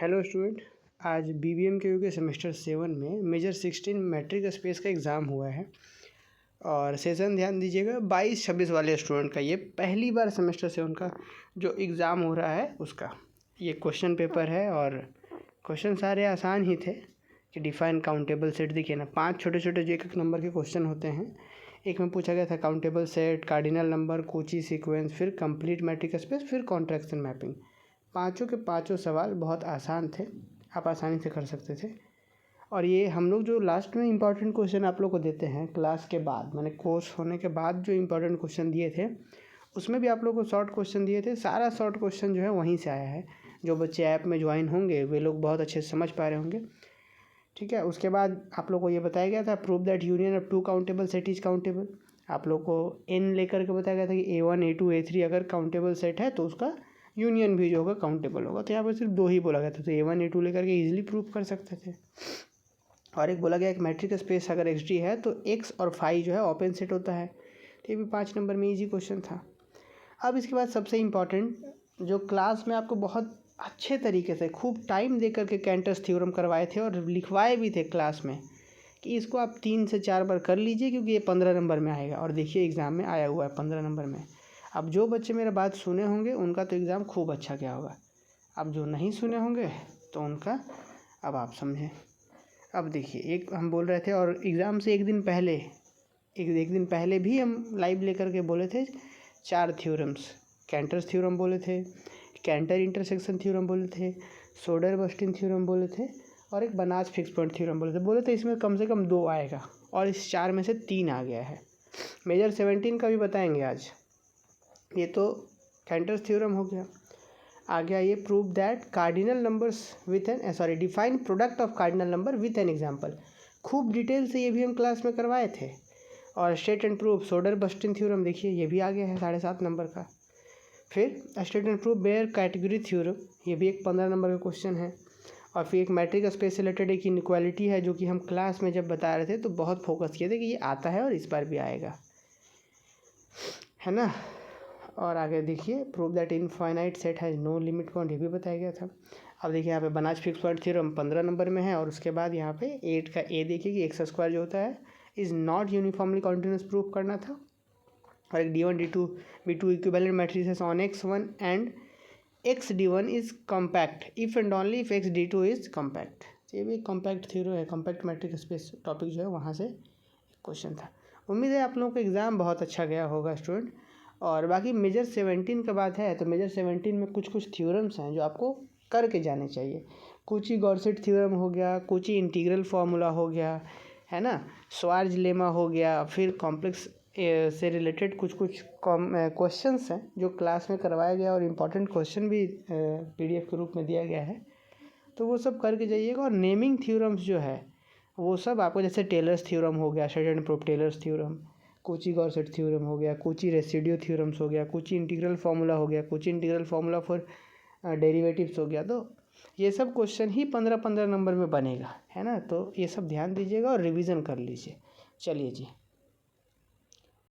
Hello student, आज BBM के semester 7 में मेजर 16 मैट्रिक स्पेस का एग्ज़ाम हुआ है। और सेशन ध्यान दीजिएगा 22-26 वाले स्टूडेंट का, ये पहली बार सेमेस्टर 7 का जो एग्ज़ाम हो रहा है उसका ये क्वेश्चन पेपर है। और क्वेश्चन सारे आसान ही थे कि डिफाइन काउंटेबल सेट। देखिए ना, 5 छोटे छोटे जो एक नंबर के क्वेश्चन होते हैं। एक में पूछा गया था countable set, cardinal number, Kochi sequence, फिर कंप्लीट मैट्रिक स्पेस, फिर कॉन्ट्रैक्शन मैपिंग। पाँचों के पाँचों सवाल बहुत आसान थे, आप आसानी से कर सकते थे। और ये हम लोग जो लास्ट में इम्पॉर्टेंट क्वेश्चन आप लोग को देते हैं क्लास के बाद, मैंने कोर्स होने के बाद जो इम्पॉर्टेंट क्वेश्चन दिए थे उसमें भी आप लोग को शॉर्ट क्वेश्चन दिए थे। सारा शॉर्ट क्वेश्चन जो है वहीं से आया है। जो बच्चे ऐप में ज्वाइन होंगे वे लोग बहुत अच्छे से समझ पा रहे होंगे। ठीक है, उसके बाद आप लोग को ये बताया गया था prove that union of 2 countable set is countable. आप लोग को n लेकर के बताया गया था कि A1 A2 A3 अगर काउंटेबल सेट है तो उसका यूनियन भी जो होगा काउंटेबल होगा। तो यहाँ पर सिर्फ 2 ही बोला गया था, तो A1 A2 लेकर के ईजिली प्रूव कर सकते थे। और एक बोला गया एक मैट्रिक स्पेस अगर XD है तो X और फाई जो है ओपन सेट होता है। तो ये भी 5 नंबर में ईजी क्वेश्चन था। अब इसके बाद सबसे इम्पॉर्टेंट जो क्लास में आपको बहुत अच्छे तरीके से खूब टाइम दे करके कैंटर्स थ्योरम करवाए थे और लिखवाए भी थे क्लास में कि इसको आप 3 से 4 बार कर लीजिए क्योंकि ये 15 नंबर में आएगा। और देखिए एग्ज़ाम में आया हुआ है 15 नंबर में। अब जो बच्चे मेरा बात सुने होंगे उनका तो एग्ज़ाम खूब अच्छा गया होगा। अब जो नहीं सुने होंगे तो उनका अब आप समझें। अब देखिए, एक हम बोल रहे थे और एग्ज़ाम से एक दिन पहले भी हम लाइव लेकर के बोले थे 4 थ्योरम्स। कैंटर्स थ्योरम बोले थे, कैंटर इंटरसेक्शन थ्योरम बोले थे, सोडर-बर्नस्टीन थ्योरम बोले थे और एक बनास फिक्स पॉइंट थ्योरम बोले थे इसमें कम से कम 2 आएगा और इस 4 में से 3 आ गया है। मेजर 17 का भी बताएंगे आज। ये तो कैंटर्स थ्योरम हो गया। आ गया ये prove that cardinal numbers with an define product of cardinal number with an example. खूब डिटेल से ये भी हम क्लास में करवाए थे। और स्टेट एंड प्रूव सोडर-बर्नस्टीन थ्योरम, देखिए ये भी आ गया है 7.5 नंबर का। फिर state and prove Baire category theorem, ये भी एक 15 नंबर का क्वेश्चन है। और फिर एक मैट्रिक स्पेस से रिलेटेड एक इनइक्वालिटी है जो कि हम क्लास में जब बता रहे थे तो बहुत फोकस किए थे कि ये आता है और इस बार भी आएगा, है ना। और आगे देखिए prove that infinite set has no limit bound, ये भी बताया गया था। अब देखिए यहाँ पे Banach fix point theorem 15 number में है। और उसके बाद यहाँ पे 8 का A देखिए कि एक्स स्क्वायर जो होता है is not uniformly continuous proof करना था। और एक D1 D2 B2 equivalent matrices on X1 and XD1 is compact if and only if XD2 is compact. ये भी कॉम्पैक्ट थ्योरम है, कॉम्पैक्ट मैट्रिक स्पेस टॉपिक जो है वहाँ से क्वेश्चन था। उम्मीद है आप लोगों का एग्ज़ाम बहुत अच्छा गया होगा स्टूडेंट। और बाकी मेजर 17 का बात है तो मेजर 17 में कुछ थ्योरम्स हैं जो आपको करके जाने चाहिए। कोची गॉर्सेट थ्योरम हो गया, कोची इंटीग्रल फार्मूला हो गया, है ना, श्वार्ज़ लेमा हो गया। फिर कॉम्प्लेक्स से रिलेटेड कुछ क्वेश्चंस हैं जो क्लास में करवाया गया और इम्पॉर्टेंट क्वेश्चन भी PDF के रूप में दिया गया है, तो वो सब करके जाइएगा। और नेमिंग थ्योरम्स जो है वो सब आपको, जैसे टेलर्स थ्योरम हो गया, state and prove Taylor's theorem, Cauchy Goursat theorem हो गया, कोची रेसिड्यू थ्योरम्स हो गया, कोची इंटीग्रल फार्मूला हो गया, Kochi integral formula for derivatives हो गया। तो ये सब क्वेश्चन ही 15 नंबर में बनेगा, है ना। तो ये सब ध्यान दीजिएगा और रिवीजन कर लीजिए। चलिए जी।